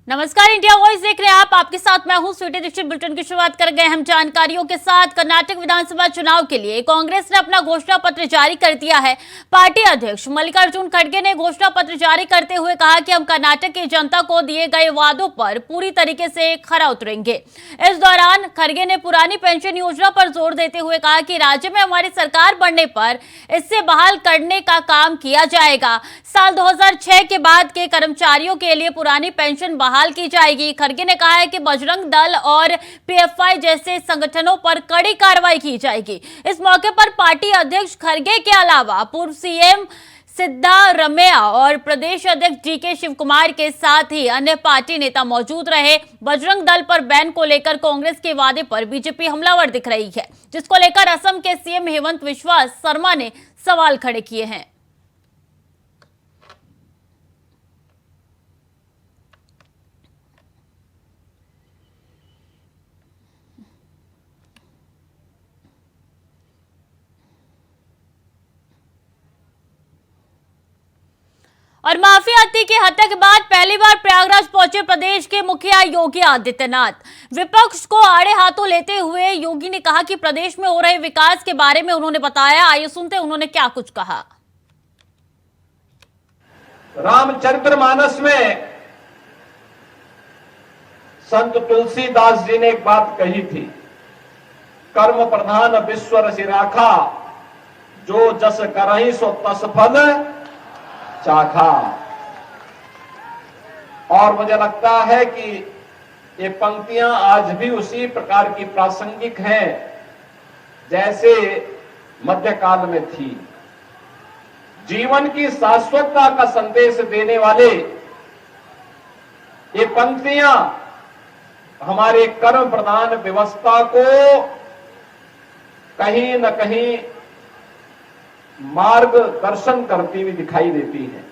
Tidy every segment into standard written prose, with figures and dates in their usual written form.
नमस्कार, India voice देख रहे हैं आप। आपके साथ मैं हूं स्वीटी दीक्षित। बुलेटिन की शुरुआत कर गए हम जानकारियों के साथ। कर्नाटक विधानसभा चुनाव के लिए कांग्रेस ने अपना घोषणा पत्र जारी कर दिया है। पार्टी अध्यक्ष मल्लिकार्जुन खड़गे ने घोषणा पत्र जारी करते हुए कहा कि हम कर्नाटक की जनता को दिए गए वादों पर पूरी तरीके से खरा उतरेंगे। इस दौरान खड़गे ने पुरानी पेंशन योजना पर जोर देते हुए कहा कि राज्य में हमारी सरकार बनने पर इससे बहाल करने का काम किया जाएगा। साल 2006 के बाद के कर्मचारियों के लिए पुरानी पेंशन बहाल की जाएगी। खड़गे ने कहा है कि बजरंग दल और पीएफआई जैसे संगठनों पर कड़ी कार्रवाई की जाएगी। इस मौके पर पार्टी अध्यक्ष खड़गे के अलावा पूर्व सीएम सिद्धारमैया और प्रदेश अध्यक्ष डीके शिवकुमार के साथ ही अन्य पार्टी नेता मौजूद रहे। बजरंग दल पर बैन को लेकर कांग्रेस के वादे पर बीजेपी हमलावर दिख रही है, जिसको लेकर असम के सीएम हेमंत बिस्वा शर्मा ने सवाल खड़े किए हैं। और माफिया हाथी की हत्या के बाद पहली बार प्रयागराज पहुंचे प्रदेश के मुखिया योगी आदित्यनाथ। विपक्ष को आड़े हाथों लेते हुए योगी ने कहा कि प्रदेश में हो रहे विकास के बारे में उन्होंने बताया। आइए सुनते हैं उन्होंने क्या कुछ कहा। रामचरितमानस में संत तुलसीदास जी ने एक बात कही थी, कर्म प्रधान विश्व रसि राखा, जो जस करहि सो तस फल चाखा। और मुझे लगता है कि ये पंक्तियां आज भी उसी प्रकार की प्रासंगिक हैं जैसे मध्यकाल में थी। जीवन की शाश्वतता का संदेश देने वाले ये पंक्तियां हमारे कर्म प्रधान व्यवस्था को कहीं न कहीं मार्गदर्शन करती हुई दिखाई देती है।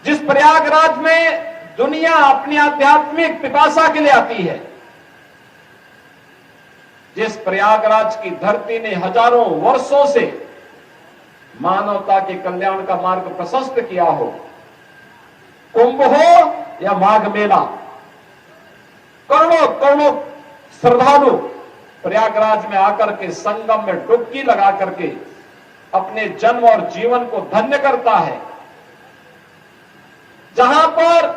जिस प्रयागराज में दुनिया अपनी आध्यात्मिक पिपासा के लिए आती है, जिस प्रयागराज की धरती ने हजारों वर्षों से मानवता के कल्याण का मार्ग प्रशस्त किया हो, कुंभ हो या माघ मेला, करोड़ों करोड़ों श्रद्धालु प्रयागराज में आकर के संगम में डुबकी लगा करके अपने जन्म और जीवन को धन्य करता है। जहां पर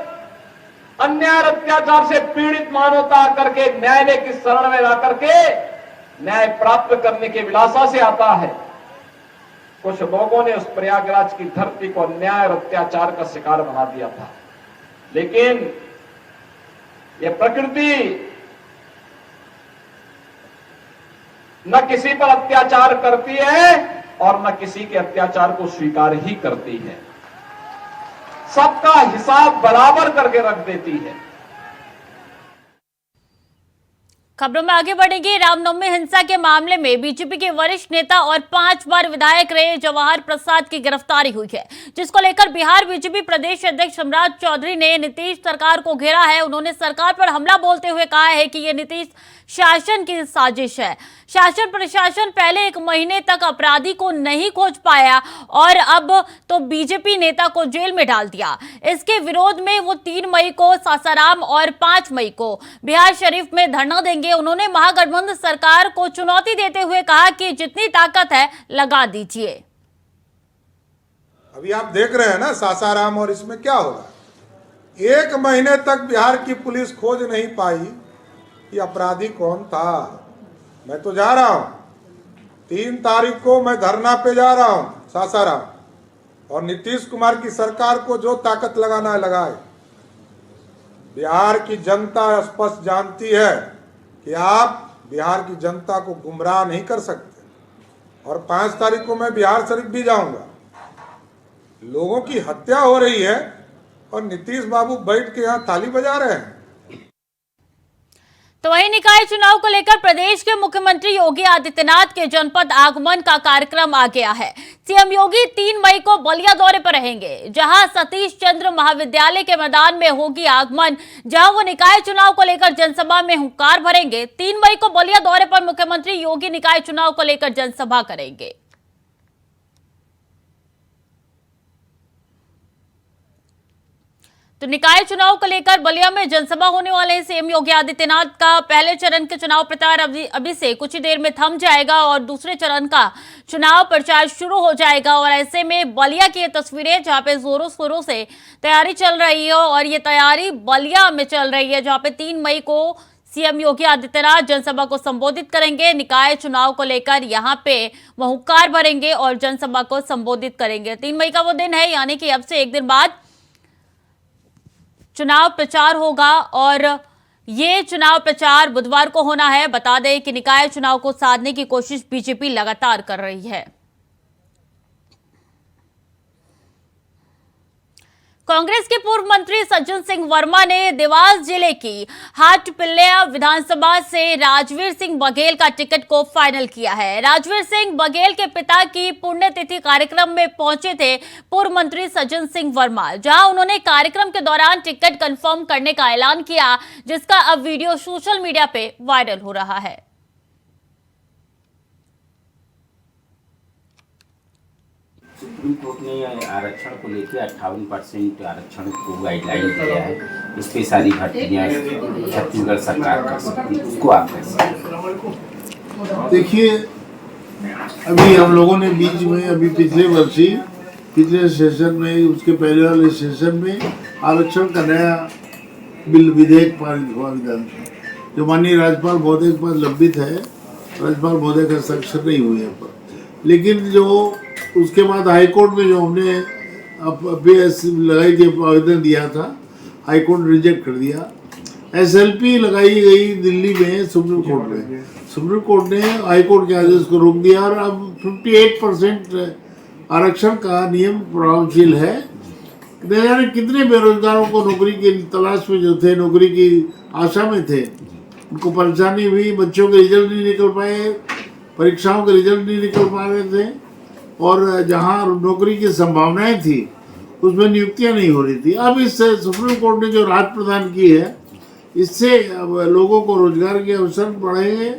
अन्याय अत्याचार से पीड़ित मानवता आकर के न्यायालय की शरण में आकर के न्याय प्राप्त करने के विलासा से आता है। कुछ लोगों ने उस प्रयागराज की धरती को अन्याय और अत्याचार का शिकार बना दिया था, लेकिन यह प्रकृति न किसी पर अत्याचार करती है और न किसी के अत्याचार को स्वीकार ही करती है। सबका हिसाब बराबर करके रख देती है। खबरों में आगे बढ़ेंगे। रामनवमी हिंसा के मामले में बीजेपी के वरिष्ठ नेता और 5 बार विधायक रहे जवाहर प्रसाद की गिरफ्तारी हुई है, जिसको लेकर बिहार बीजेपी प्रदेश अध्यक्ष सम्राट चौधरी ने नीतीश सरकार को घेरा है। उन्होंने सरकार पर हमला बोलते हुए कहा है कि यह नीतीश शासन की साजिश है। शासन प्रशासन पहले 1 महीने तक अपराधी को नहीं खोज पाया और अब तो बीजेपी नेता को जेल में डाल दिया। इसके विरोध में वो 3 मई को सासाराम और 5 मई को बिहार शरीफ में धरना देंगे। उन्होंने महागठबंधन सरकार को चुनौती देते हुए कहा कि जितनी ताकत है लगा दीजिए। अभी आप देख रहे हैं ना सासाराम, और इसमें क्या होगा। 1 महीने तक बिहार की पुलिस खोज नहीं पाई कि अपराधी कौन था। मैं तो जा रहा हूं 3 तारीख को, मैं धरना पे जा रहा हूं सासाराम, और नीतीश कुमार की सरकार को जो ताकत लगाना है लगाए। बिहार की जनता स्पष्ट जानती है कि आप बिहार की जनता को गुमराह नहीं कर सकते। और 5 तारीख को मैं बिहार शरीफ भी जाऊंगा। लोगों की हत्या हो रही है और नीतीश बाबू बैठ के यहाँ ताली बजा रहे हैं। तो वहीं निकाय चुनाव को लेकर प्रदेश के मुख्यमंत्री योगी आदित्यनाथ के जनपद आगमन का कार्यक्रम आ गया है। सीएम योगी 3 मई को बलिया दौरे पर रहेंगे, जहां सतीश चंद्र महाविद्यालय के मैदान में होगी आगमन, जहां वो निकाय चुनाव को लेकर जनसभा में हुंकार भरेंगे। 3 मई को बलिया दौरे पर मुख्यमंत्री योगी निकाय चुनाव को लेकर जनसभा करेंगे। तो निकाय चुनाव को लेकर बलिया में जनसभा होने वाले हैं। सीएम योगी आदित्यनाथ का पहले चरण के चुनाव प्रचार अभी से कुछ ही देर में थम जाएगा और दूसरे चरण का चुनाव प्रचार शुरू हो जाएगा। और ऐसे में बलिया की ये तस्वीरें जहां पे जोरों शोरों से तैयारी चल रही है और ये तैयारी बलिया में चल रही है, जहां पे 3 मई को सीएम योगी आदित्यनाथ जनसभा को संबोधित करेंगे। निकाय चुनाव को लेकर यहाँ पे वो हुंकार भरेंगे और जनसभा को संबोधित करेंगे। 3 मई का वो दिन है, यानी कि अब से एक दिन बाद चुनाव प्रचार होगा और ये चुनाव प्रचार बुधवार को होना है। बता दें कि निकाय चुनाव को साधने की कोशिश बीजेपी लगातार कर रही है। कांग्रेस के पूर्व मंत्री सज्जन सिंह वर्मा ने देवास जिले की हाटपिल्लिया विधानसभा से राजवीर सिंह बघेल का टिकट को फाइनल किया है। राजवीर सिंह बघेल के पिता की पुण्यतिथि कार्यक्रम में पहुंचे थे पूर्व मंत्री सज्जन सिंह वर्मा, जहां उन्होंने कार्यक्रम के दौरान टिकट कंफर्म करने का ऐलान किया, जिसका अब वीडियो सोशल मीडिया पे वायरल हो रहा है। सुप्रीम कोर्ट ने आरक्षण को लेकर 58% आरक्षण को गाइडलाइन दिया है। इस पे सारी भर्तियाँ छत्तीसगढ़ सरकार कर सकती है, उसको आप कैसे? देखिए, अभी हम लोगों ने बीच में अभी पिछले सेशन में, उसके पहले वाले सेशन में आरक्षण का नया बिल विधेयक पारित हुआ विधान, जो माननीय राज्यपाल महोदय के पास लंबित है। राज्यपाल महोदय का हस्ताक्षर नहीं हुए हैं पर, लेकिन जो उसके बाद हाईकोर्ट में जो हमने लगाई थी, आवेदन दिया था, हाईकोर्ट रिजेक्ट कर दिया। एसएलपी लगाई गई दिल्ली में सुप्रीम कोर्ट में, सुप्रीम कोर्ट ने हाईकोर्ट के आदेश को रोक दिया और अब 58% आरक्षण का नियम प्रभावशील है। न जाने कितने बेरोजगारों को नौकरी की तलाश में जो थे, नौकरी की आशा में थे, उनको परेशानी हुई। बच्चों के रिजल्ट नहीं निकल पाए, परीक्षाओं के रिजल्ट नहीं निकल पा रहे थे और जहां नौकरी की संभावनाएं थी उसमें नियुक्तियां नहीं हो रही थी। अब इस सुप्रीम कोर्ट ने जो राहत प्रदान की है, इससे अब लोगों को रोजगार के अवसर बढ़ेंगे,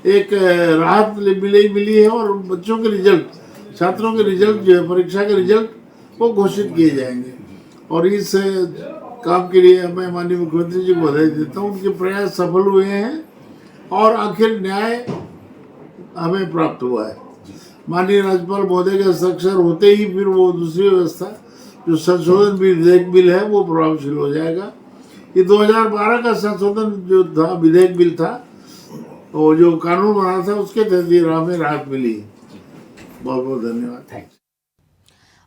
एक राहत मिली है और बच्चों के रिजल्ट, छात्रों के रिजल्ट जो है, परीक्षा के रिजल्ट, वो घोषित किए जाएंगे। और इस काम के लिए मैं माननीय मुख्यमंत्री जी को बधाई देता हूँ। उनके प्रयास सफल हुए हैं और आखिर न्याय हमें प्राप्त हुआ है। माननीय राज्यपाल महोदय के हस्ताक्षर होते ही फिर वो दूसरी व्यवस्था जो संशोधन विधेयक बिल है वो प्रभावशील हो जाएगा। ये 2012 का संशोधन जो था, विधेयक बिल था, वो जो कानून बना था, उसके तहत हमें राहत मिली। बहुत बहुत धन्यवाद।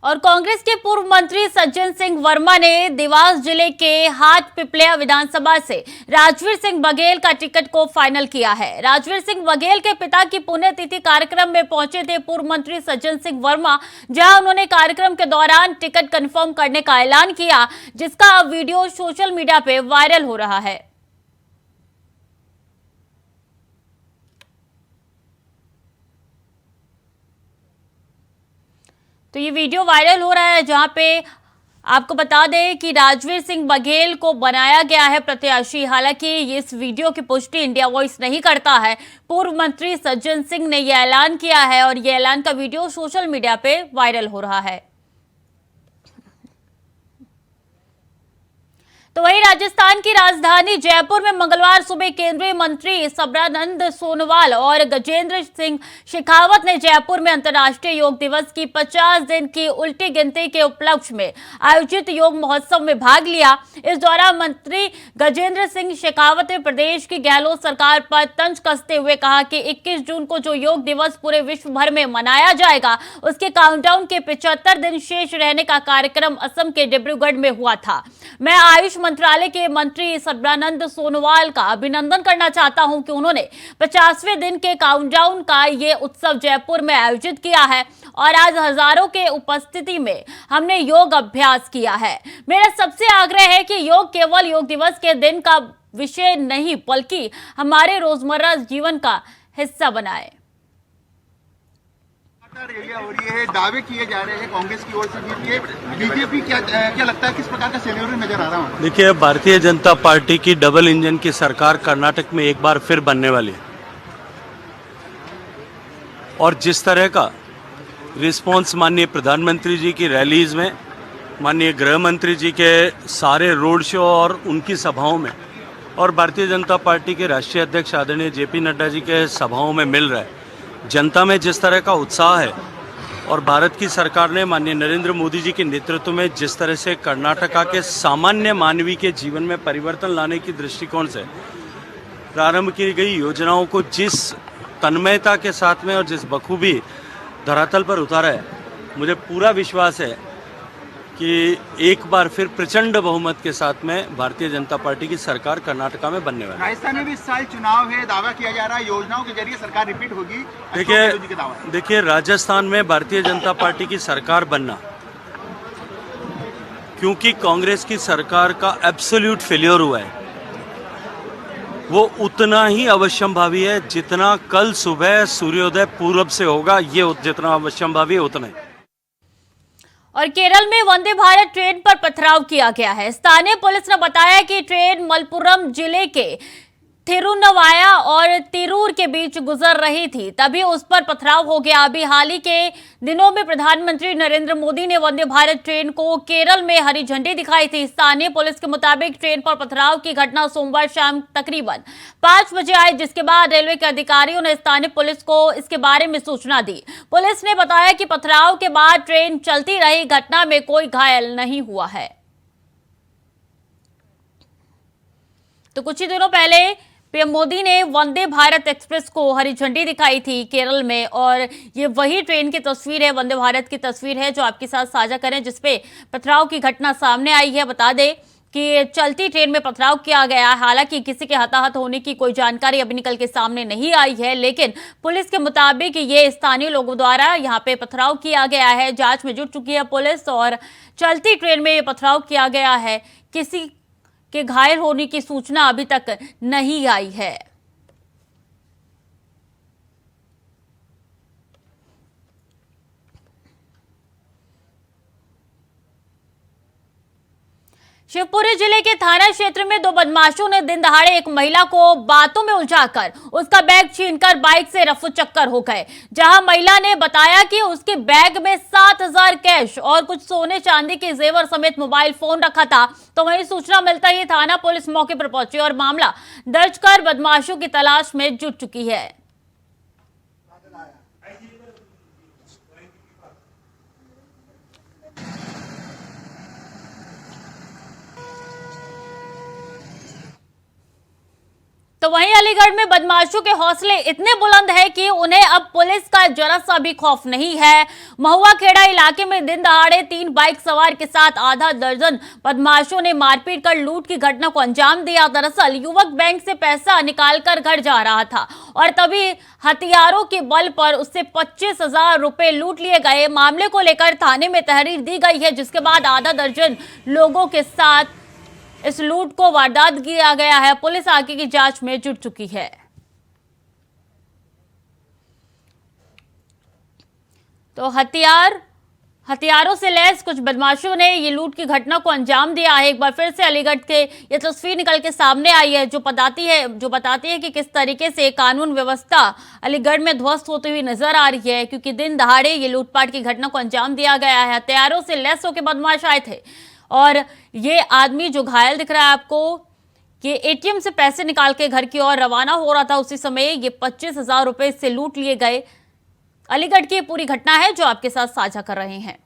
और कांग्रेस के पूर्व मंत्री सज्जन सिंह वर्मा ने देवास जिले के हाटपिल्लिया विधानसभा से राजवीर सिंह बघेल का टिकट को फाइनल किया है। राजवीर सिंह बघेल के पिता की पुण्यतिथि कार्यक्रम में पहुंचे थे पूर्व मंत्री सज्जन सिंह वर्मा, जहां उन्होंने कार्यक्रम के दौरान टिकट कंफर्म करने का ऐलान किया, जिसका अब वीडियो सोशल मीडिया पे वायरल हो रहा है। तो ये वीडियो वायरल हो रहा है, जहां पे आपको बता दें कि राजवीर सिंह बघेल को बनाया गया है प्रत्याशी। हालांकि इस वीडियो की पुष्टि इंडिया वॉइस नहीं करता है। पूर्व मंत्री सज्जन सिंह ने यह ऐलान किया है और यह ऐलान का वीडियो सोशल मीडिया पे वायरल हो रहा है। तो वहीं राजस्थान की राजधानी जयपुर में मंगलवार सुबह केंद्रीय मंत्री सर्बानंद सोनोवाल और गजेंद्र सिंह शेखावत ने जयपुर में अंतर्राष्ट्रीय योग दिवस की 50 दिन की उल्टी गिनती के उपलक्ष्य में आयोजित योग महोत्सव में भाग लिया। इस दौरान मंत्री गजेंद्र सिंह शेखावत ने प्रदेश की गहलोत सरकार पर तंज कसते हुए कहा कि 21 जून को जो योग दिवस पूरे विश्व भर में मनाया जाएगा, उसके काउंटडाउन के 75 दिन शेष रहने का कार्यक्रम असम के डिब्रूगढ़ में हुआ था। मैं आयुष मंत्रालय के मंत्री सर्बानंद सोनोवाल का अभिनंदन करना चाहता हूं कि उन्होंने 50वें दिन के काउंटडाउन का ये उत्सव जयपुर में आयोजित किया है और आज हजारों के उपस्थिति में हमने योग अभ्यास किया है। मेरा सबसे आग्रह है कि योग केवल योग दिवस के दिन का विषय नहीं, बल्कि हमारे रोजमर्रा जीवन का हिस्सा बनाए। रैलियां हो रही है, दावे किए जा रहे हैं कांग्रेस की ओर से भी। बीजेपी क्या लगता है, किस प्रकार का सिनेरियो नजर आ रहा है? देखिए, भारतीय जनता पार्टी की डबल इंजन की सरकार कर्नाटक में एक बार फिर बनने वाली है और जिस तरह का रिस्पांस माननीय प्रधानमंत्री जी की रैलीज में माननीय गृह मंत्री जी के सारे रोड शो और उनकी सभाओं में और भारतीय जनता पार्टी के राष्ट्रीय अध्यक्ष आदरणीय जेपी नड्डा जी के सभाओं में मिल रहा है। जनता में जिस तरह का उत्साह है और भारत की सरकार ने माननीय नरेंद्र मोदी जी के नेतृत्व में जिस तरह से कर्नाटका के सामान्य मानवी के जीवन में परिवर्तन लाने की दृष्टिकोण से प्रारंभ की गई योजनाओं को जिस तन्मयता के साथ में और जिस बखूबी धरातल पर उतारा है, मुझे पूरा विश्वास है कि एक बार फिर प्रचंड बहुमत के साथ में भारतीय जनता पार्टी की सरकार कर्नाटका में बनने वाली है। राजस्थान में भी इस साल चुनाव है, दावा किया जा रहा है योजनाओं के जरिए सरकार रिपीट होगी। अशोक गहलोत जी का दावा है। देखिए राजस्थान में भारतीय जनता पार्टी की सरकार बनना, क्योंकि कांग्रेस की सरकार का एब्सोल्यूट फेलियर हुआ है, वो उतना ही अवश्यंभावी है जितना कल सुबह सूर्योदय पूर्व से होगा, ये जितना अवश्यंभावी है उतना ही। और केरल में वंदे भारत ट्रेन पर पथराव किया गया है। स्थानीय पुलिस ने बताया कि ट्रेन मलप्पुरम जिले के थिरुनवाया और तिरूर के बीच गुजर रही थी, तभी उस पर पथराव हो गया। अभी हाल ही के दिनों में प्रधानमंत्री नरेंद्र मोदी ने वंदे भारत ट्रेन को केरल में हरी झंडी दिखाई थी। स्थानीय पुलिस के मुताबिक ट्रेन पर पथराव की घटना सोमवार शाम तकरीबन 5 बजे आई, जिसके बाद रेलवे के अधिकारियों ने स्थानीय पुलिस को इसके बारे में सूचना दी। पुलिस ने बताया कि पथराव के बाद ट्रेन चलती रही, घटना में कोई घायल नहीं हुआ है। तो कुछ ही दिनों पहले पीएम मोदी ने वंदे भारत एक्सप्रेस को हरी झंडी दिखाई थी केरल में, और ये वही ट्रेन की तस्वीर है, वंदे भारत की तस्वीर है जो आपके साथ साझा करें, जिसपे पथराव की घटना सामने आई है। बता दें कि चलती ट्रेन में पथराव किया गया। हालांकि किसी के हताहत होने की कोई जानकारी अभी निकल के सामने नहीं आई है, लेकिन पुलिस के मुताबिक ये स्थानीय लोगों द्वारा यहाँ पे पथराव किया गया है। जांच में जुट चुकी है पुलिस और चलती ट्रेन में ये पथराव किया गया है। किसी के घायल होने की सूचना अभी तक नहीं आई है। शिवपुरी जिले के थाना क्षेत्र में 2 बदमाशों ने दिन दहाड़े एक महिला को बातों में उलझाकर उसका बैग छीनकर बाइक से रफू चक्कर हो गए। जहां महिला ने बताया कि उसके बैग में 7,000 कैश और कुछ सोने चांदी के जेवर समेत मोबाइल फोन रखा था, तो वहीं सूचना मिलता ही थाना पुलिस मौके पर पहुंची और मामला दर्ज कर बदमाशों की तलाश में जुट चुकी है। तो वहीं अलीगढ़ में बदमाशों के हौसले इतने बुलंद है कि उन्हें अब पुलिस का जरा सा भी खौफ नहीं है। महुआ खेड़ा इलाके में दिन दहाड़े 3 बाइक सवार के साथ आधा दर्जन बदमाशों ने मारपीट कर लूट की घटना को अंजाम दिया। दरअसल युवक बैंक से पैसा निकालकर घर जा रहा था और तभी हथियारों के बल पर उससे 25,000 रुपए लूट लिए गए। मामले को लेकर थाने में तहरीर दी गई है, जिसके बाद आधा दर्जन लोगों के साथ इस लूट को वारदात किया गया है। पुलिस आगे की जांच में जुट चुकी है। तो हथियारों से लैस कुछ बदमाशों ने ये लूट की घटना को अंजाम दिया है। एक बार फिर से अलीगढ़ के ये तस्वीर निकल के सामने आई है जो बताती है कि किस तरीके से कानून व्यवस्था अलीगढ़ में ध्वस्त होती हुई नजर आ रही है, क्योंकि दिन दहाड़े ये लूटपाट की घटना को अंजाम दिया गया है। हथियारों से लैस होकर बदमाश आए थे और ये आदमी जो घायल दिख रहा है आपको, ये एटीएम से पैसे निकाल के घर की ओर रवाना हो रहा था। उसी समय ये 25,000 रुपए से लूट लिए गए। अलीगढ़ की पूरी घटना है जो आपके साथ साझा कर रहे हैं।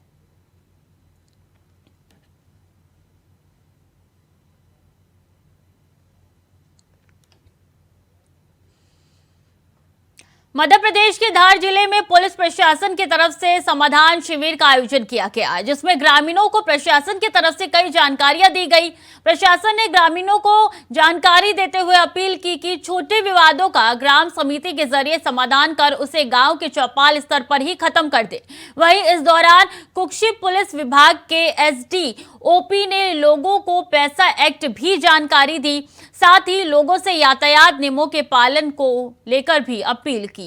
मध्य प्रदेश के धार जिले में पुलिस प्रशासन की तरफ से समाधान शिविर का आयोजन किया गया, जिसमें ग्रामीणों को प्रशासन की तरफ से कई जानकारियां दी गई। प्रशासन ने ग्रामीणों को जानकारी देते हुए अपील की कि छोटे विवादों का ग्राम समिति के जरिए समाधान कर उसे गांव के चौपाल स्तर पर ही खत्म कर दे। वहीं इस दौरान कुक्षी पुलिस विभाग के एसडीओपी ने लोगों को पैसा एक्ट भी जानकारी दी, साथ ही लोगों से यातायात नियमों के पालन को लेकर भी अपील की।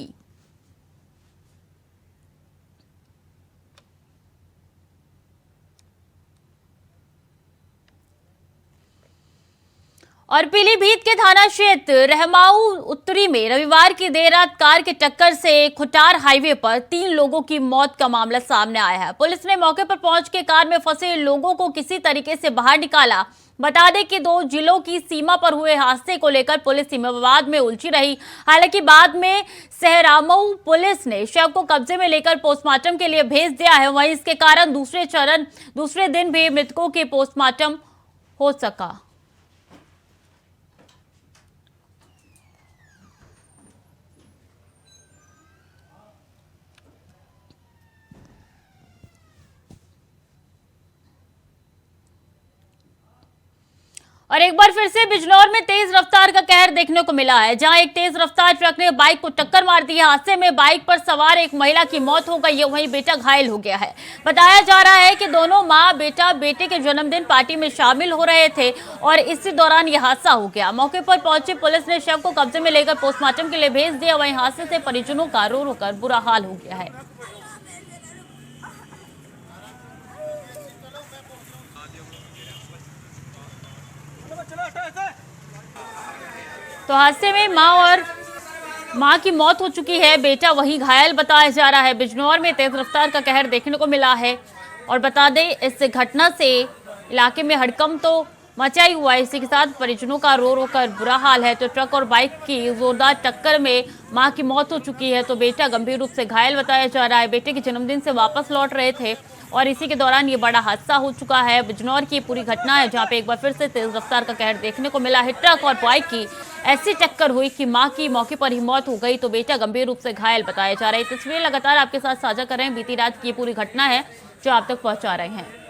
और पीलीभीत के थाना क्षेत्र रहमाऊ उत्तरी में रविवार की देर रात कार की टक्कर से खुटार हाईवे पर 3 लोगों की मौत का मामला सामने आया है। पुलिस ने मौके पर पहुंच के कार में फंसे लोगों को किसी तरीके से बाहर निकाला। बता दें कि 2 जिलों की सीमा पर हुए हादसे को लेकर पुलिस विवाद में उलझी रही। हालांकि बाद में सहरामऊ पुलिस ने शव को कब्जे में लेकर पोस्टमार्टम के लिए भेज दिया है। वहीं इसके कारण दूसरे दिन भी मृतकों के पोस्टमार्टम हो सका। और एक बार फिर से बिजनौर में तेज रफ्तार का कहर देखने को मिला है, जहां एक तेज रफ्तार ट्रक ने बाइक को टक्कर मार दी है। हादसे में बाइक पर सवार एक महिला की मौत हो गई है, वहीं बेटा घायल हो गया है। बताया जा रहा है कि दोनों मां बेटे के जन्मदिन पार्टी में शामिल हो रहे थे और इसी दौरान यह हादसा हो गया। मौके पर पहुंची पुलिस ने शव को कब्जे में लेकर पोस्टमार्टम के लिए भेज दिया। वहीं हादसे से परिजनों का रो रो कर बुरा हाल हो गया है। तो हादसे में मां की मौत हो चुकी है, बेटा वहीं घायल बताया जा रहा है। बिजनौर में तेज रफ्तार का कहर देखने को मिला है और बता दें इस घटना से इलाके में हड़कंप तो मचाई हुआ है। इसी के साथ परिजनों का रो रो कर बुरा हाल है। तो ट्रक और बाइक की जोरदार टक्कर में मां की मौत हो चुकी है, तो बेटा गंभीर रूप से घायल बताया जा रहा है। बेटे के जन्मदिन से वापस लौट रहे थे और इसी के दौरान ये बड़ा हादसा हो चुका है। बिजनौर की पूरी घटना है, जहां पे एक बार फिर से तेज रफ्तार का कहर देखने को मिला है। ट्रक और बाइक की ऐसी टक्कर हुई कि मां की मौके पर ही मौत हो गई, तो बेटा गंभीर रूप से घायल बताया जा रहा है। तस्वीरें लगातार आपके साथ साझा कर रहे हैं। बीती रात की पूरी घटना है जो आप तक पहुंचा रहे हैं।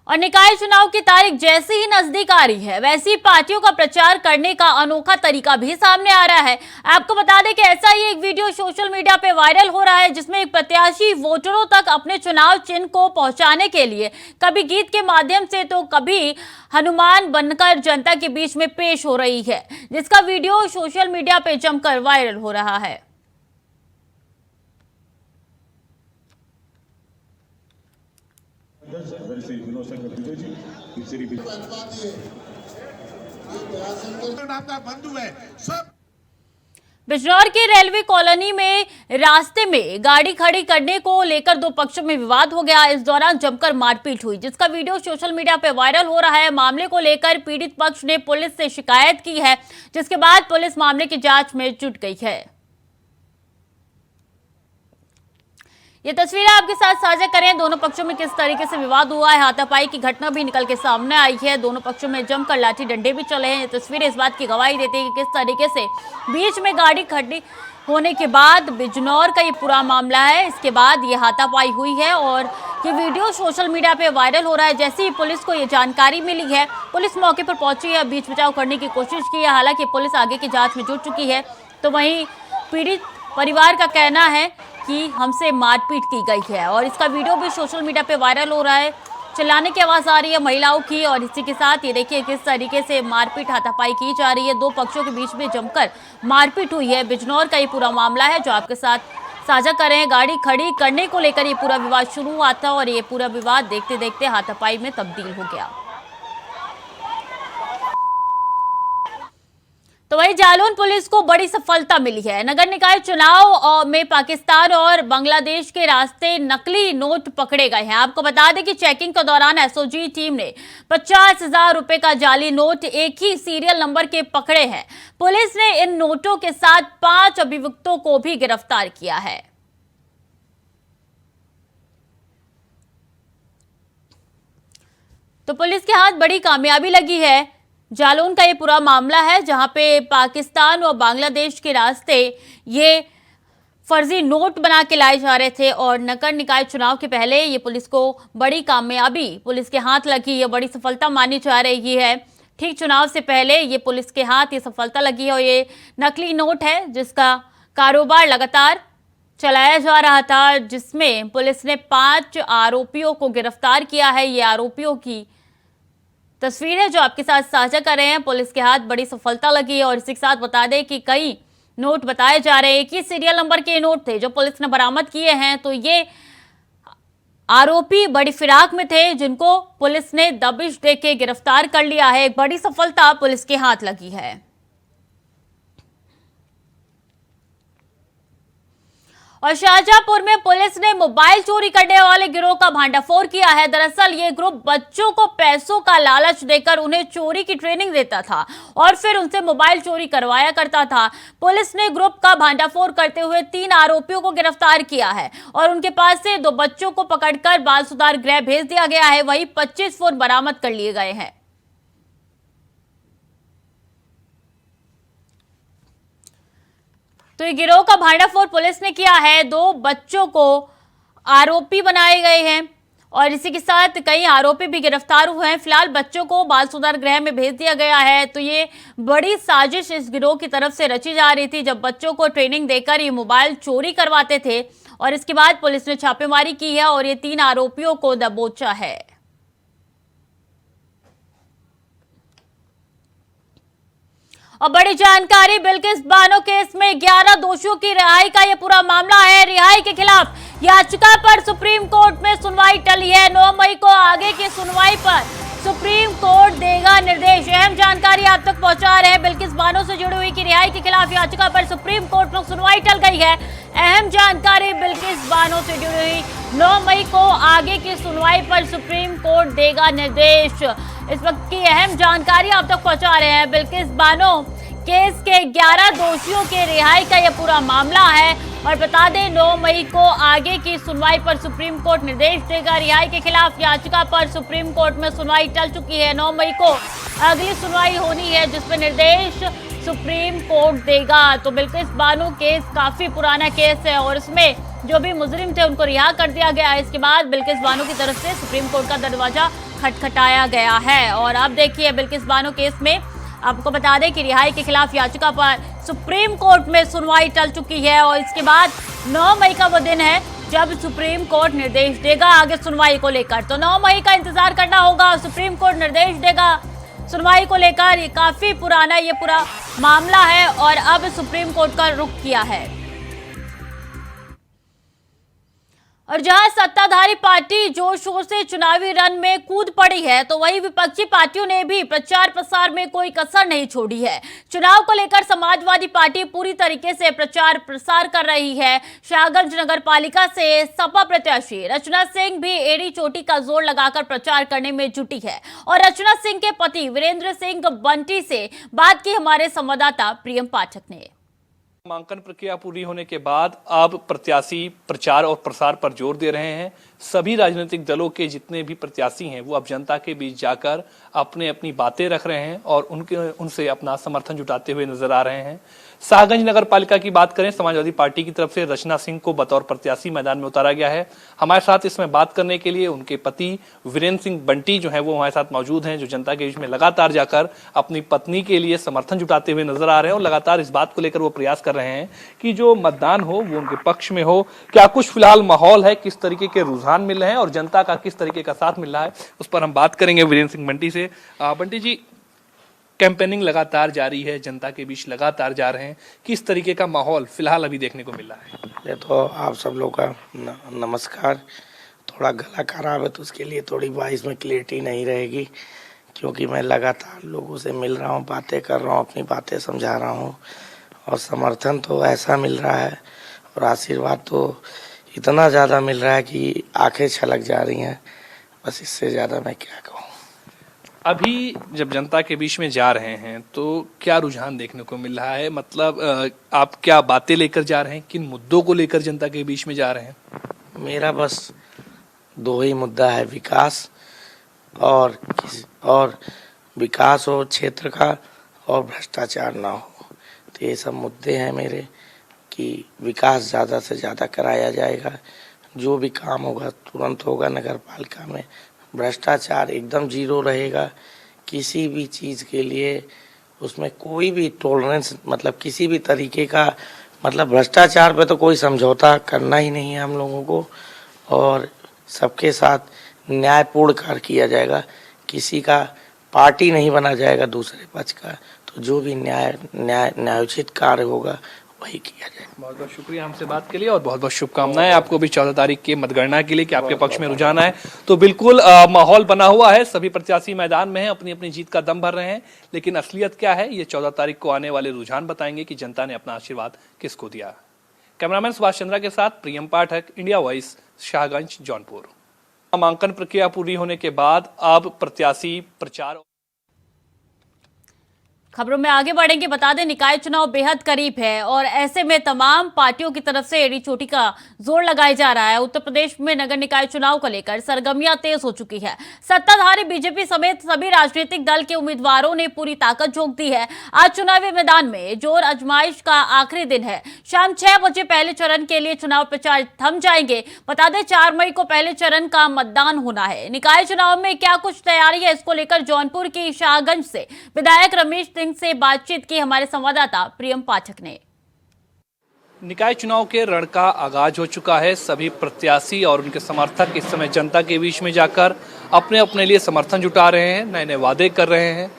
और निकाय चुनाव की तारीख जैसे ही नजदीक आ रही है, वैसे ही पार्टियों का प्रचार करने का अनोखा तरीका भी सामने आ रहा है। आपको बता दें कि ऐसा ही एक वीडियो सोशल मीडिया पे वायरल हो रहा है, जिसमें एक प्रत्याशी वोटरों तक अपने चुनाव चिन्ह को पहुंचाने के लिए कभी गीत के माध्यम से तो कभी हनुमान बनकर जनता के बीच में पेश हो रही है, जिसका वीडियो सोशल मीडिया पे जमकर वायरल हो रहा है। बिजनौर के रेलवे कॉलोनी में रास्ते में गाड़ी खड़ी करने को लेकर 2 पक्षों में विवाद हो गया। इस दौरान जमकर मारपीट हुई, जिसका वीडियो सोशल मीडिया पे वायरल हो रहा है। मामले को लेकर पीड़ित पक्ष ने पुलिस से शिकायत की है, जिसके बाद पुलिस मामले की जांच में जुट गई है। ये तस्वीरें आपके साथ साझा करें, दोनों पक्षों में किस तरीके से विवाद हुआ है। हाथापाई की घटना भी निकल के सामने आई है। दोनों पक्षों में जमकर लाठी डंडे भी चले हैं। ये तस्वीरें इस बात की गवाही देती है कि किस तरीके से बीच में गाड़ी खड़ी होने के बाद बिजनौर का ये पूरा मामला है। इसके बाद ये हाथापाई हुई है और ये वीडियो सोशल मीडिया पे वायरल हो रहा है। जैसे ही पुलिस को ये जानकारी मिली है, पुलिस मौके पर पहुंची है, बीच बचाव करने की कोशिश की है। हालांकि पुलिस आगे की जाँच में जुट चुकी है। तो वहीं पीड़ित परिवार का कहना है कि हमसे मारपीट की गई है और इसका वीडियो भी सोशल मीडिया पे वायरल हो रहा है। चिल्लाने की आवाज आ रही है महिलाओं की और इसी के साथ ये देखिए किस तरीके से मारपीट हाथापाई की जा रही है। 2 पक्षों के बीच में जमकर मारपीट हुई है। बिजनौर का ये पूरा मामला है जो आपके साथ साझा कर रहे हैं। गाड़ी खड़ी करने को लेकर ये पूरा विवाद शुरू हुआ था और ये पूरा विवाद देखते देखते हाथापाई में तब्दील हो गया। तो वहीं जालौन पुलिस को बड़ी सफलता मिली है। नगर निकाय चुनाव में पाकिस्तान और बांग्लादेश के रास्ते नकली नोट पकड़े गए हैं। आपको बता दें कि चेकिंग के दौरान एसओजी टीम ने 50,000 रुपए का जाली नोट एक ही सीरियल नंबर के पकड़े हैं। पुलिस ने इन नोटों के साथ 5 अभियुक्तों को भी गिरफ्तार किया है। तो पुलिस के हाथ बड़ी कामयाबी लगी है। जालौन का ये पूरा मामला है, जहां पे पाकिस्तान और बांग्लादेश के रास्ते ये फर्जी नोट बना के लाए जा रहे थे और नगर निकाय चुनाव के पहले ये पुलिस को बड़ी कामयाबी पुलिस के हाथ लगी, ये बड़ी सफलता मानी जा रही है। ठीक चुनाव से पहले ये पुलिस के हाथ ये सफलता लगी है और ये नकली नोट है जिसका कारोबार लगातार चलाया जा रहा था, जिसमें पुलिस ने 5 आरोपियों को गिरफ्तार किया है। ये आरोपियों की तस्वीर है जो आपके साथ साझा कर रहे हैं। पुलिस के हाथ बड़ी सफलता लगी है और इसी के साथ बता दें कि कई नोट बताए जा रहे हैं कि सीरियल नंबर के नोट थे जो पुलिस ने बरामद किए हैं। तो ये आरोपी बड़ी फिराक में थे, जिनको पुलिस ने दबिश देके गिरफ्तार कर लिया है। एक बड़ी सफलता पुलिस के हाथ लगी है। और शाहजहांपुर में पुलिस ने मोबाइल चोरी करने वाले गिरोह का भांडाफोड़ किया है। दरअसल ये ग्रुप बच्चों को पैसों का लालच देकर उन्हें चोरी की ट्रेनिंग देता था और फिर उनसे मोबाइल चोरी करवाया करता था। पुलिस ने ग्रुप का भांडाफोड़ करते हुए 3 आरोपियों को गिरफ्तार किया है और उनके पास से 2 बच्चों को पकड़कर बाल सुधार गृह भेज दिया गया है। वहीं 25 फोन बरामद कर लिए गए हैं। तो ये गिरोह का भांडाफोड़ पुलिस ने किया है। 2 बच्चों को आरोपी बनाए गए हैं और इसी के साथ कई आरोपी भी गिरफ्तार हुए हैं। फिलहाल बच्चों को बाल सुधार गृह में भेज दिया गया है। तो ये बड़ी साजिश इस गिरोह की तरफ से रची जा रही थी, जब बच्चों को ट्रेनिंग देकर ये मोबाइल चोरी करवाते थे और इसके बाद पुलिस ने छापेमारी की है और ये 3 आरोपियों को दबोचा है। और बड़ी जानकारी, बिल्किस बानो केस में 11 दोषियों की रिहाई का यह पूरा मामला है। रिहाई के खिलाफ याचिका पर सुप्रीम कोर्ट में सुनवाई टली है। 9 मई को आगे की सुनवाई पर सुप्रीम कोर्ट देगा निर्देश। अहम जानकारी आप तक पहुंचा रहे हैं। बिल्किस बानो से जुड़ी हुई की रिहाई के खिलाफ याचिका पर सुप्रीम कोर्ट में सुनवाई टल गई है। अहम जानकारी, बिल्किस बानो से जुड़ी हुई 9 मई को आगे की सुनवाई पर सुप्रीम कोर्ट देगा निर्देश। इस वक्त की अहम जानकारी आप तक पहुंचा रहे हैं। बिल्किस बानो केस के 11 दोषियों के रिहाई का यह पूरा मामला है और बता दें 9 मई को आगे की सुनवाई पर सुप्रीम कोर्ट निर्देश देगा। रिहाई के खिलाफ याचिका पर सुप्रीम कोर्ट में सुनवाई टल चुकी है। 9 मई को अगली सुनवाई होनी है, जिसमें निर्देश सुप्रीम कोर्ट देगा। तो बिल्किस बानो केस काफी पुराना केस है और इसमें जो भी मुजरिम थे उनको रिहा कर दिया गया है। इसके बाद बिल्किस बानो की तरफ से सुप्रीम कोर्ट का दरवाजा खटखटाया गया है। और अब देखिए, बिल्किस बानो केस में आपको बता दें कि रिहाई के खिलाफ याचिका पर सुप्रीम कोर्ट में सुनवाई टल चुकी है और इसके बाद 9 मई का वो दिन है जब सुप्रीम कोर्ट निर्देश देगा आगे सुनवाई को लेकर। तो 9 मई का इंतजार करना होगा। सुप्रीम कोर्ट निर्देश देगा सुनवाई को लेकर। ये काफी पुराना ये पूरा मामला है और अब सुप्रीम कोर्ट का रुख किया है। और जहां सत्ताधारी पार्टी जोर शोर से चुनावी रण में कूद पड़ी है, तो वहीं विपक्षी पार्टियों ने भी प्रचार प्रसार में कोई कसर नहीं छोड़ी है। चुनाव को लेकर समाजवादी पार्टी पूरी तरीके से प्रचार प्रसार कर रही है। शाहगंज नगर पालिका से सपा प्रत्याशी रचना सिंह भी एड़ी चोटी का जोर लगाकर प्रचार करने में जुटी है। और रचना सिंह के पति वीरेंद्र सिंह बंटी से बात की हमारे संवाददाता प्रियम पाठक ने। नामांकन प्रक्रिया पूरी होने के बाद अब प्रत्याशी प्रचार और प्रसार पर जोर दे रहे हैं। सभी राजनीतिक दलों के जितने भी प्रत्याशी हैं वो अब जनता के बीच जाकर अपनी बातें रख रहे हैं और उनसे अपना समर्थन जुटाते हुए नजर आ रहे हैं। शाहगंज नगर पालिका की बात करें, समाजवादी पार्टी की तरफ से रचना सिंह को बतौर प्रत्याशी मैदान में उतारा गया है। हमारे साथ इसमें बात करने के लिए उनके पति वीरेंद्र सिंह बंटी जो है वो हमारे साथ मौजूद हैं, जो जनता के बीच में लगातार जाकर अपनी पत्नी के लिए समर्थन जुटाते हुए नजर आ रहे हैं और लगातार इस बात को लेकर वो प्रयास कर रहे हैं कि जो मतदान हो वो उनके पक्ष में हो। क्या कुछ फिलहाल माहौल है, किस तरीके के रुझान मिल रहे हैं और जनता का किस तरीके का साथ मिल रहा है, उस पर हम बात करेंगे वीरेंद्र सिंह बंटी से। बंटी जी, कैंपेनिंग लगातार जारी है, जनता के बीच लगातार जा रहे हैं, किस तरीके का माहौल फिलहाल अभी देखने को मिल रहा है? पहले तो आप सब लोग का नमस्कार। थोड़ा गला खराब है तो उसके लिए थोड़ी वॉइस में क्लियरिटी नहीं रहेगी, क्योंकि मैं लगातार लोगों से मिल रहा हूँ, बातें कर रहा हूँ, अपनी बातें समझा रहा हूँ और समर्थन तो ऐसा मिल रहा है और आशीर्वाद तो इतना ज़्यादा मिल रहा है कि आंखें छलक जा रही हैं। बस इससे ज़्यादा मैं क्या कहूँ। अभी जब जनता के बीच में जा रहे हैं तो क्या रुझान देखने को मिल रहा है? मतलब आप क्या बातें लेकर जा रहे हैं, किन मुद्दों को लेकर जनता के बीच में जा रहे हैं? मेरा बस 2 ही मुद्दा है, विकास और विकास हो क्षेत्र का और भ्रष्टाचार ना हो। तो ये सब मुद्दे हैं मेरे कि विकास ज़्यादा से ज़्यादा कराया जाएगा, जो भी काम होगा तुरंत होगा नगर पालिका में। भ्रष्टाचार एकदम जीरो रहेगा, किसी भी चीज़ के लिए उसमें कोई भी टॉलरेंस मतलब किसी भी तरीके का मतलब भ्रष्टाचार पे तो कोई समझौता करना ही नहीं है हम लोगों को और सबके साथ न्यायपूर्ण कार्य किया जाएगा। किसी का पार्टी नहीं बना जाएगा दूसरे पक्ष का, तो जो भी न्यायोचित कार्य होगा वही किया जाए। बहुत बहुत शुक्रिया हमसे बात के लिए और बहुत बहुत शुभकामनाएं आपको भी 14 तारीख के मतगणना के लिए कि आपके पक्ष में रुझान है। तो बिल्कुल माहौल बना हुआ है, सभी प्रत्याशी मैदान में हैं, अपनी अपनी जीत का दम भर रहे हैं, लेकिन असलियत क्या है ये 14 तारीख को आने वाले रुझान बताएंगे कि जनता ने अपना आशीर्वाद किसको दिया। कैमरामैन सुभाष चंद्रा के साथ प्रियम पाठक, इंडिया वॉइस, शाहगंज, जौनपुर। नामांकन प्रक्रिया पूरी होने के बाद अब प्रत्याशी प्रचार। खबरों में आगे बढ़ेंगे। बता दें निकाय चुनाव बेहद करीब है और ऐसे में तमाम पार्टियों की तरफ से एड़ी चोटी का जोर लगाया जा रहा है। उत्तर प्रदेश में नगर निकाय चुनाव को लेकर सरगर्मियां तेज हो चुकी है। सत्ताधारी बीजेपी समेत सभी राजनीतिक दल के उम्मीदवारों ने पूरी ताकत झोंक दी है। आज चुनावी मैदान में जोर आजमाइश का आखिरी दिन है। शाम 6 बजे पहले चरण के लिए चुनाव प्रचार थम जाएंगे। बता दें 4 मई को पहले चरण का मतदान होना है। निकाय चुनाव में क्या कुछ तैयारी है, इसको लेकर जौनपुर की शाहगंज से विधायक रमेश से बातचीत की हमारे संवाददाता प्रियम पाठक ने। निकाय चुनाव के रण का आगाज हो चुका है। सभी प्रत्याशी और उनके समर्थक इस समय जनता के बीच में जाकर अपने अपने लिए समर्थन जुटा रहे हैं, नए नए वादे कर रहे हैं।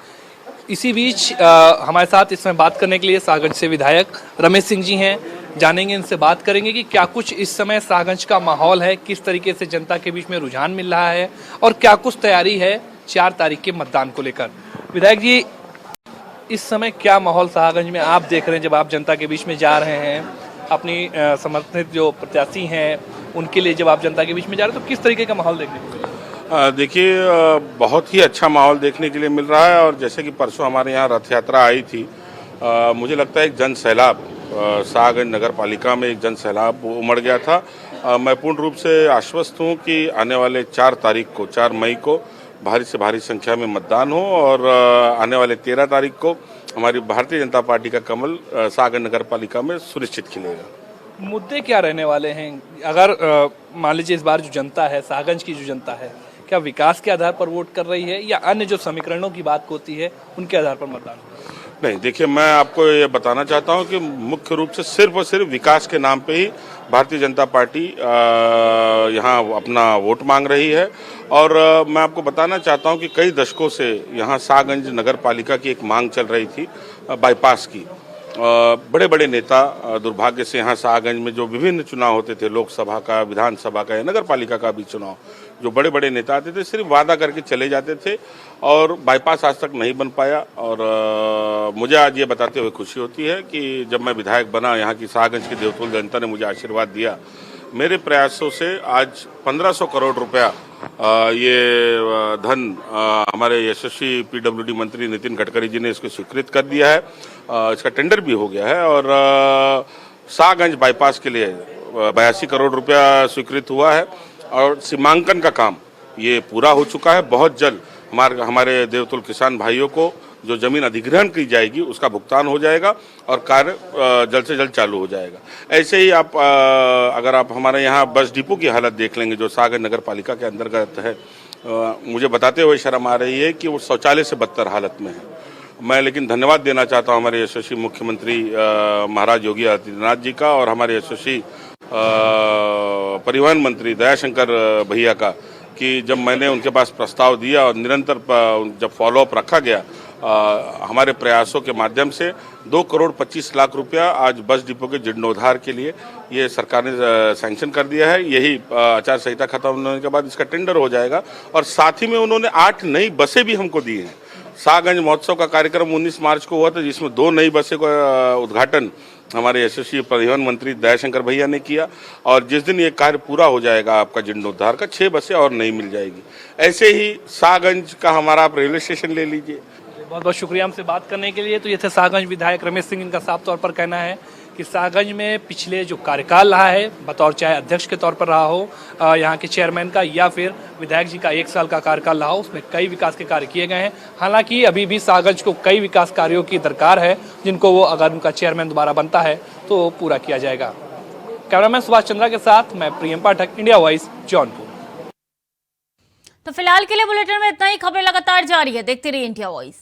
इसी बीच हमारे साथ इसमें बात करने के लिए शाहगंज से विधायक रमेश सिंह जी हैं। जानेंगे, इनसे बात करेंगे कि क्या कुछ इस समय शाहगंज का माहौल है, किस तरीके से जनता के बीच में रुझान मिल रहा है और क्या कुछ तैयारी है 4 तारीख के मतदान को लेकर। विधायक जी, इस समय क्या माहौल शाहगंज में आप देख रहे हैं जब आप जनता के बीच में जा रहे हैं, अपनी समर्थित जो प्रत्याशी हैं उनके लिए जब आप जनता के बीच में जा रहे हैं, तो किस तरीके का माहौल देखने को मिल रहा है? देखिए, बहुत ही अच्छा माहौल देखने के लिए मिल रहा है और जैसे कि परसों हमारे यहाँ रथ यात्रा आई थी, मुझे लगता है एक जन सैलाब शाहगंज नगर पालिका में एक जन सैलाब उमड़ गया था। मैं पूर्ण रूप से आश्वस्त हूँ कि आने वाले 4 तारीख को, 4 मई को भारी से भारी संख्या में मतदान हो और आने वाले 13 तारीख को हमारी भारतीय जनता पार्टी का कमल शाहगंज नगर पालिका में सुनिश्चित खिलेगा। मुद्दे क्या रहने वाले हैं? अगर मान लीजिए इस बार जो जनता है, शाहगंज की जो जनता है, क्या विकास के आधार पर वोट कर रही है या अन्य जो समीकरणों की बात होती है उनके आधार पर मतदान? नहीं, देखिए, मैं आपको ये बताना चाहता हूँ कि मुख्य रूप से सिर्फ और सिर्फ विकास के नाम पे ही भारतीय जनता पार्टी यहाँ अपना वोट मांग रही है। और मैं आपको बताना चाहता हूँ कि कई दशकों से यहाँ शाहगंज नगर पालिका की एक मांग चल रही थी बाईपास की। बड़े बड़े नेता दुर्भाग्य से यहाँ शाहगंज में जो विभिन्न चुनाव होते थे, लोकसभा का, विधानसभा का या नगर पालिका का भी चुनाव, जो बड़े बड़े नेता आते थे सिर्फ वादा करके चले जाते थे और बाईपास आज तक नहीं बन पाया। और मुझे आज ये बताते हुए खुशी होती है कि जब मैं विधायक बना, यहाँ की शाहगंज की देवतुल जनता ने मुझे आशीर्वाद दिया। मेरे प्रयासों से आज 1500 करोड़ रुपया ये धन हमारे यशस्वी पीडब्ल्यूडी मंत्री नितिन गडकरी जी ने इसको स्वीकृत कर दिया है। इसका टेंडर भी हो गया है और शाहगंज बाईपास के लिए 82 करोड़ रुपया स्वीकृत हुआ है और सीमांकन का काम ये पूरा हो चुका है। बहुत जल्द हमारे देवतुल किसान भाइयों को जो जमीन अधिग्रहण की जाएगी उसका भुगतान हो जाएगा और कार्य जल्द से जल्द चालू हो जाएगा। ऐसे ही आप अगर आप हमारे यहाँ बस डिपो की हालत देख लेंगे जो शाहगंज नगर पालिका के अंतर्गत है, मुझे बताते हुए शर्म आ रही है कि वो शौचालय से बदतर हालत में है। मैं लेकिन धन्यवाद देना चाहता हूँ हमारे यशस्वी मुख्यमंत्री महाराज योगी आदित्यनाथ जी का और हमारे यशस्वी परिवहन मंत्री दयाशंकर भैया का कि जब मैंने उनके पास प्रस्ताव दिया और निरंतर जब फॉलोअप रखा गया, हमारे प्रयासों के माध्यम से 2 करोड़ 25 लाख रुपया आज बस डिपो के जीर्णोद्धार के लिए ये सरकार ने सैंक्शन कर दिया है। यही आचार संहिता खत्म होने के बाद इसका टेंडर हो जाएगा और साथ ही में उन्होंने 8 नई बसें भी हमको दी हैं। शाहगंज महोत्सव का कार्यक्रम 19 मार्च को हुआ था जिसमें 2 नई बसें का उद्घाटन हमारे यशस्वी परिवहन मंत्री दयाशंकर भैया ने किया और जिस दिन ये कार्य पूरा हो जाएगा आपका जीर्णोद्धार का, 6 बसें और नई मिल जाएगी। ऐसे ही शाहगंज का हमारा आप रेलवे स्टेशन ले लीजिए। बहुत बहुत शुक्रिया हमसे बात करने के लिए। तो ये थे शाहगंज विधायक रमेश सिंह। इनका साफ तौर पर कहना है कि शाहगंज में पिछले जो कार्यकाल रहा है, बतौर चाहे अध्यक्ष के तौर पर रहा हो यहाँ के चेयरमैन का या फिर विधायक जी का 1 साल का कार्यकाल रहा हो, उसमें कई विकास के कार्य किए गए हैं। हालांकि अभी भी शाहगंज को कई विकास कार्यों की दरकार है जिनको वो अगर उनका चेयरमैन दोबारा बनता है तो पूरा किया जाएगा। कैमरामैन सुभाष चंद्रा के साथ मैं प्रियम पाठक, इंडिया वॉइस, जौनपुर। तो फिलहाल के लिए बुलेटिन में इतना ही। खबरें लगातार जारी है, देखते रहिए इंडिया वॉइस।